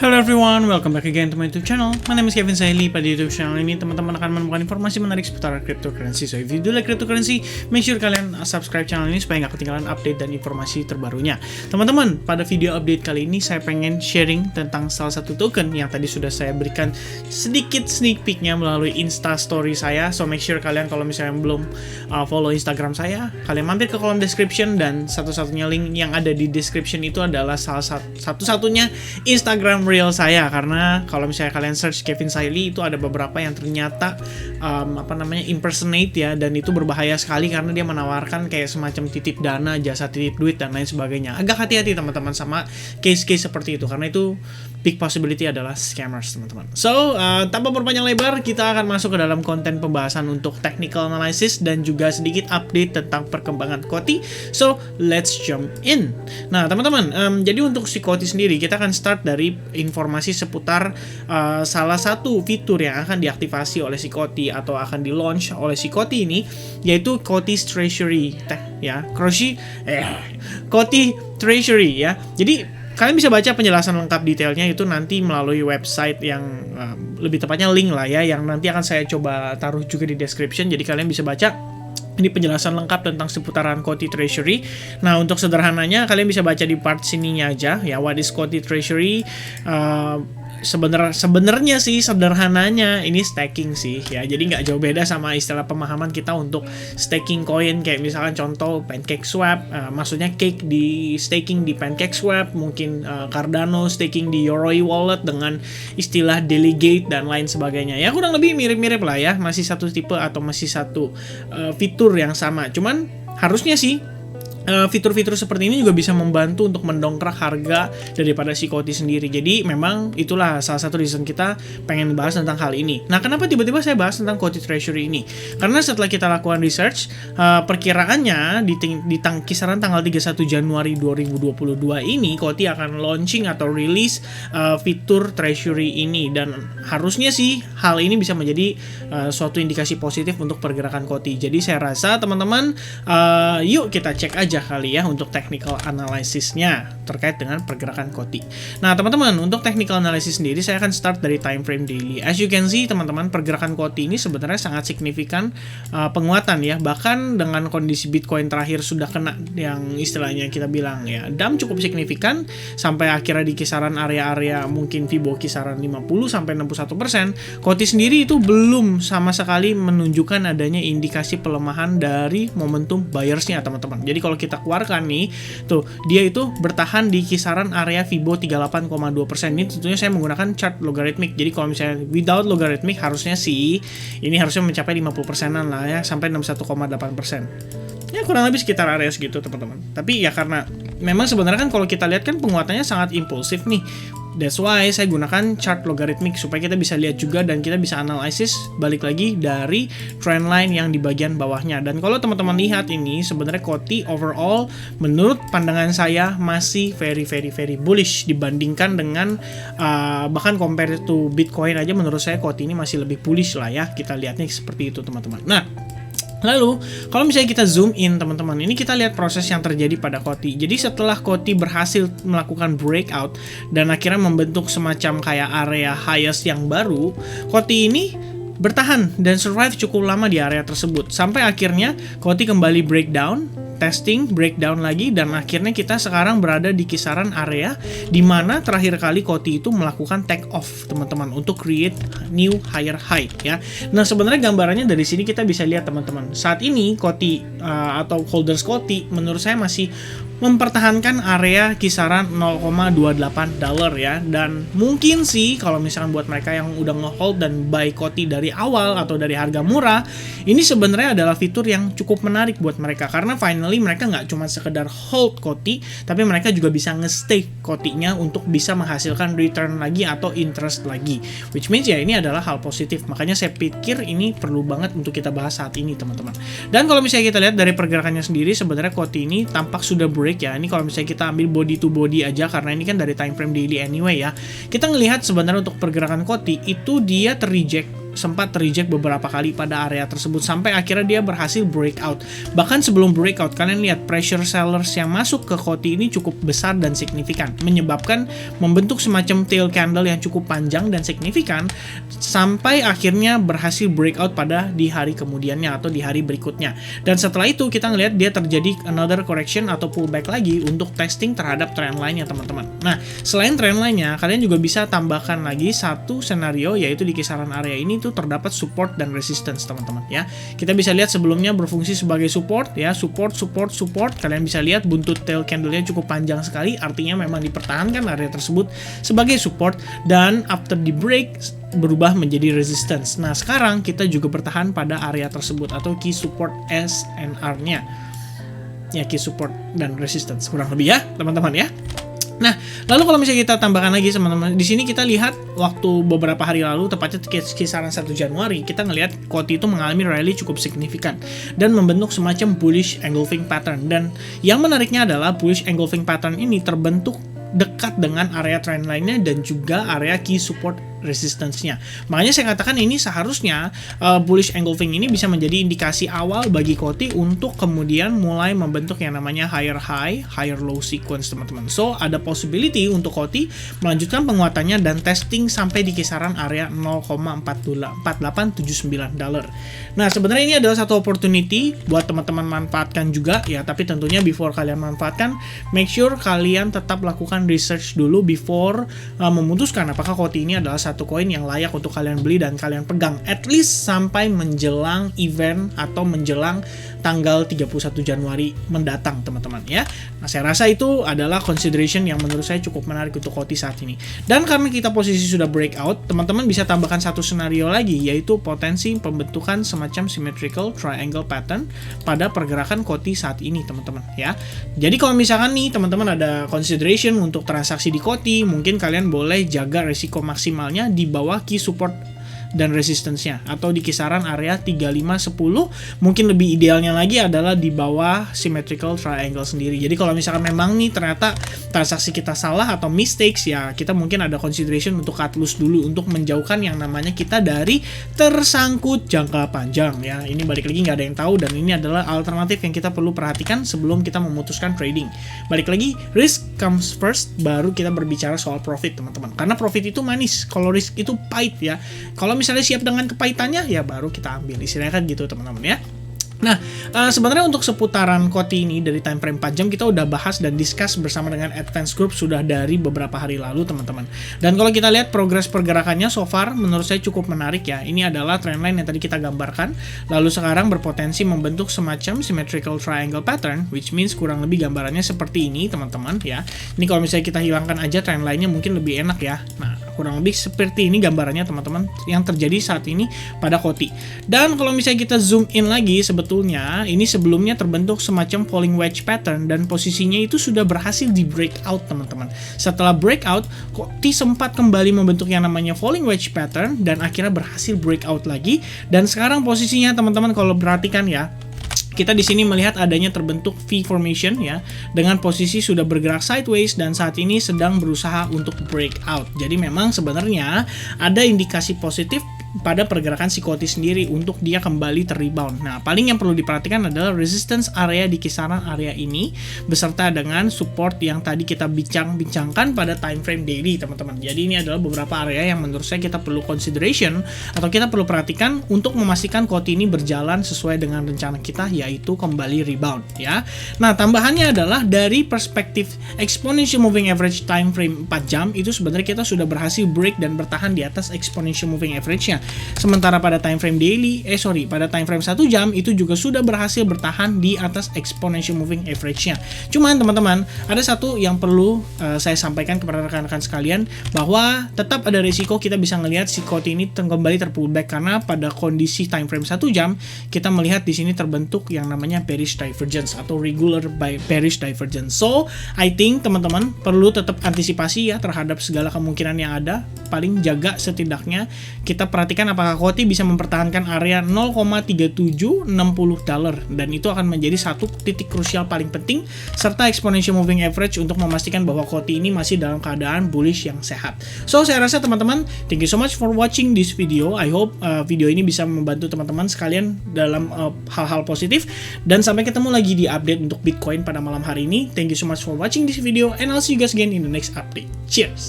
Hello everyone, welcome back again to my YouTube channel. My name is Kevin Saili. Pada YouTube channel ini teman-teman akan menemukan informasi menarik seputar cryptocurrency. So if you do like cryptocurrency, make sure kalian subscribe channel ini supaya nggak ketinggalan update dan informasi terbarunya. Teman-teman, pada video update kali ini saya pengen sharing tentang salah satu token yang tadi sudah saya berikan sedikit sneak peeknya melalui Insta Story saya. So make sure kalian kalau misalnya belum follow Instagram saya, kalian mampir ke kolom description, dan satu-satunya link yang ada di description itu adalah satu-satunya Instagram real saya, karena kalau misalnya kalian search Kevin Saili itu ada beberapa yang ternyata impersonate ya, dan itu berbahaya sekali karena dia menawarkan kayak semacam titip dana, jasa titip duit dan lain sebagainya. Agak hati-hati teman-teman sama case-case seperti itu, karena itu big possibility adalah scammers teman-teman. So tanpa berpanjang lebar, kita akan masuk ke dalam konten pembahasan untuk technical analysis dan juga sedikit update tentang perkembangan Koti. So let's jump in. Nah teman-teman, jadi untuk si Koti sendiri kita akan start dari informasi seputar salah satu fitur yang akan diaktifasi oleh si Koti atau akan di launch oleh si Koti ini, yaitu Koti's Treasury ya, Koti Treasury ya. Jadi kalian bisa baca penjelasan lengkap detailnya itu nanti melalui website yang lebih tepatnya link lah ya, yang nanti akan saya coba taruh juga di description. Jadi kalian bisa baca ini penjelasan lengkap tentang seputaran Koti Treasury. Nah, untuk sederhananya kalian bisa baca di part sininya aja ya, what is Koti Treasury. Sebenarnya sih sederhananya ini staking sih ya, jadi nggak jauh beda sama istilah pemahaman kita untuk staking koin, kayak misalkan contoh PancakeSwap, maksudnya cake di staking di PancakeSwap, mungkin Cardano staking di Yoroi Wallet dengan istilah delegate dan lain sebagainya ya, kurang lebih mirip-mirip lah ya, masih satu tipe atau masih satu fitur yang sama, cuman harusnya sih fitur-fitur seperti ini juga bisa membantu untuk mendongkrak harga daripada si Koti sendiri. Jadi memang itulah salah satu reason kita pengen bahas tentang hal ini. Nah, kenapa tiba-tiba saya bahas tentang Koti Treasury ini? Karena setelah kita lakukan research, perkiraannya di kisaran tanggal 31 Januari 2022 ini Koti akan launching atau rilis fitur Treasury ini, dan harusnya sih hal ini bisa menjadi suatu indikasi positif untuk pergerakan Koti. Jadi saya rasa teman-teman, yuk kita cek aja kali ya untuk technical analysisnya terkait dengan pergerakan Koti. Nah teman-teman, untuk technical analysis sendiri saya akan start dari time frame daily. As you can see teman-teman, pergerakan Koti ini sebenarnya sangat signifikan penguatan ya, bahkan dengan kondisi Bitcoin terakhir sudah kena yang istilahnya kita bilang ya dump cukup signifikan, sampai akhirnya di kisaran area-area mungkin Fibo kisaran 50 sampai 61%. Koti sendiri itu belum sama sekali menunjukkan adanya indikasi pelemahan dari momentum buyersnya teman-teman. Jadi kalau kita keluarkan nih, tuh dia itu bertahan di kisaran area Fibo 38,2%. Ini tentunya saya menggunakan chart logarithmic. Jadi kalau misalnya without logarithmic harusnya sih ini harusnya mencapai 50%-an lah ya, sampai 61,8%. Ya kurang lebih sekitar area segitu teman-teman. Tapi ya karena memang sebenarnya kan kalau kita lihat kan penguatannya sangat impulsif nih. That's why saya gunakan chart logarithmic supaya kita bisa lihat juga dan kita bisa analisis balik lagi dari trendline yang di bagian bawahnya. Dan kalau teman-teman lihat ini sebenarnya Koti overall menurut pandangan saya masih very bullish dibandingkan dengan bahkan compare to Bitcoin aja, menurut saya Koti ini masih lebih bullish lah ya. Kita lihatnya seperti itu teman-teman. Nah, lalu, kalau misalnya kita zoom in teman-teman, ini kita lihat proses yang terjadi pada Koti. Jadi setelah Koti berhasil melakukan breakout dan akhirnya membentuk semacam kayak area highest yang baru, Koti ini bertahan dan survive cukup lama di area tersebut. Sampai akhirnya Koti kembali breakdown, testing, breakdown lagi, dan akhirnya kita sekarang berada di kisaran area di mana terakhir kali Koti itu melakukan take off teman-teman untuk create new higher high ya. Nah sebenarnya gambarannya dari sini kita bisa lihat teman-teman, saat ini Koti atau holders Koti menurut saya masih mempertahankan area kisaran $0.28 ya, dan mungkin sih kalau misalkan buat mereka yang udah nge-hold dan buy Koti dari awal atau dari harga murah, ini sebenarnya adalah fitur yang cukup menarik buat mereka, karena finally mereka nggak cuma sekedar hold Koti, tapi mereka juga bisa nge-stake Kotinya untuk bisa menghasilkan return lagi atau interest lagi, which means ya ini adalah hal positif. Makanya saya pikir ini perlu banget untuk kita bahas saat ini teman-teman. Dan kalau misalnya kita lihat dari pergerakannya sendiri, sebenarnya Koti ini tampak sudah break ya. Ini kalau misalnya kita ambil body to body aja, karena ini kan dari time frame daily anyway ya, kita ngelihat sebenarnya untuk pergerakan Koti itu dia terreject sempat reject beberapa kali pada area tersebut sampai akhirnya dia berhasil breakout. Bahkan sebelum breakout, kalian lihat pressure sellers yang masuk ke Coty ini cukup besar dan signifikan, menyebabkan membentuk semacam tail candle yang cukup panjang dan signifikan sampai akhirnya berhasil breakout pada di hari kemudiannya atau di hari berikutnya. Dan setelah itu kita ngelihat dia terjadi another correction atau pullback lagi untuk testing terhadap trendline-nya teman-teman. Nah, selain trendline-nya, kalian juga bisa tambahkan lagi satu senario, yaitu di kisaran area ini tuh terdapat support dan resistance teman-teman ya. Kita bisa lihat sebelumnya berfungsi sebagai support ya, support. Kalian bisa lihat buntut tail candle-nya cukup panjang sekali, artinya memang dipertahankan area tersebut sebagai support, dan after di break berubah menjadi resistance. Nah, sekarang kita juga bertahan pada area tersebut atau key support SNR-nya. Ya, key support dan resistance kurang lebih ya, teman-teman ya. Nah, lalu kalau misalnya kita tambahkan lagi teman-teman, di sini kita lihat waktu beberapa hari lalu, tepatnya kisaran 1 Januari, kita ngelihat Coty itu mengalami rally cukup signifikan dan membentuk semacam bullish engulfing pattern. Dan yang menariknya adalah bullish engulfing pattern ini terbentuk dekat dengan area trend lainnya dan juga area key support resistance-nya. Makanya saya katakan ini seharusnya bullish engulfing ini bisa menjadi indikasi awal bagi Coty untuk kemudian mulai membentuk yang namanya higher high, higher low sequence teman-teman. So, ada possibility untuk Coty melanjutkan penguatannya dan testing sampai di kisaran area 0,4879 dolar. Nah, sebenarnya ini adalah satu opportunity buat teman-teman manfaatkan juga ya, tapi tentunya before kalian manfaatkan, make sure kalian tetap lakukan research dulu before memutuskan apakah Coty ini adalah satu koin yang layak untuk kalian beli dan kalian pegang at least sampai menjelang event atau menjelang tanggal 31 Januari mendatang teman-teman ya. Nah, saya rasa itu adalah consideration yang menurut saya cukup menarik untuk Coty saat ini. Dan karena kita posisi sudah breakout, teman-teman bisa tambahkan satu scenario lagi, yaitu potensi pembentukan semacam symmetrical triangle pattern pada pergerakan Coty saat ini teman-teman ya. Jadi kalau misalkan nih teman-teman ada consideration untuk transaksi di Coty, mungkin kalian boleh jaga resiko maksimalnya di bawah key support dan resistance-nya atau di kisaran area 3510. Mungkin lebih idealnya lagi adalah di bawah symmetrical triangle sendiri. Jadi kalau misalkan memang nih ternyata transaksi kita salah atau mistakes, ya kita mungkin ada consideration untuk cut loss dulu untuk menjauhkan yang namanya kita dari tersangkut jangka panjang ya. Ini balik lagi nggak ada yang tahu, dan ini adalah alternatif yang kita perlu perhatikan sebelum kita memutuskan trading. Balik lagi, risk comes first, baru kita berbicara soal profit teman-teman. Karena profit itu manis, kalau risk itu pahit ya. Kalau misalnya siap dengan kepahitannya, ya baru kita ambil. Istilahnya kan gitu teman-teman ya. Nah, sebenarnya untuk seputaran Coty ini dari time frame 4 jam kita udah bahas dan discuss bersama dengan Advance Group sudah dari beberapa hari lalu teman-teman. Dan kalau kita lihat progres pergerakannya so far menurut saya cukup menarik ya. Ini adalah trendline yang tadi kita gambarkan, lalu sekarang berpotensi membentuk semacam symmetrical triangle pattern, which means kurang lebih gambarannya seperti ini teman-teman ya. Ini kalau misalnya kita hilangkan aja trendline-nya mungkin lebih enak ya. Nah, kurang lebih seperti ini gambarannya teman-teman yang terjadi saat ini pada Coty. Dan kalau misalnya kita zoom in lagi, sebetulnya ini sebelumnya terbentuk semacam falling wedge pattern dan posisinya itu sudah berhasil di breakout teman-teman. Setelah breakout, Coty sempat kembali membentuk yang namanya falling wedge pattern dan akhirnya berhasil breakout lagi. Dan sekarang posisinya teman-teman kalau perhatikan ya, kita di sini melihat adanya terbentuk V formation ya, dengan posisi sudah bergerak sideways dan saat ini sedang berusaha untuk breakout. Jadi memang sebenarnya ada indikasi positif pada pergerakan si Coty sendiri untuk dia kembali terrebound. Nah, paling yang perlu diperhatikan adalah resistance area di kisaran area ini beserta dengan support yang tadi kita bincangkan pada time frame daily, teman-teman. Jadi ini adalah beberapa area yang menurut saya kita perlu consideration atau kita perlu perhatikan untuk memastikan Coty ini berjalan sesuai dengan rencana kita, yaitu kembali rebound ya. Nah, tambahannya adalah dari perspektif exponential moving average time frame 4 jam itu sebenarnya kita sudah berhasil break dan bertahan di atas exponential moving average-nya. Sementara pada time frame pada time frame 1 jam itu juga sudah berhasil bertahan di atas exponential moving average-nya. Cuman teman-teman, ada satu yang perlu saya sampaikan kepada rekan-rekan sekalian, bahwa tetap ada risiko kita bisa ngelihat si Coty ini kembali terpullback karena pada kondisi time frame 1 jam kita melihat di sini terbentuk yang namanya bearish divergence atau regular bearish divergence. So, I think teman-teman perlu tetap antisipasi ya terhadap segala kemungkinan yang ada. Paling jaga setidaknya kita perhatikan memperhatikan apakah Coty bisa mempertahankan area 0,3760 dollar, dan itu akan menjadi satu titik krusial paling penting serta exponential moving average untuk memastikan bahwa Coty ini masih dalam keadaan bullish yang sehat. So saya rasa teman-teman, thank you so much for watching this video. I hope video ini bisa membantu teman-teman sekalian dalam hal-hal positif, dan sampai ketemu lagi di update untuk Bitcoin pada malam hari ini. Thank you so much for watching this video, and I'll see you guys again in the next update. Cheers!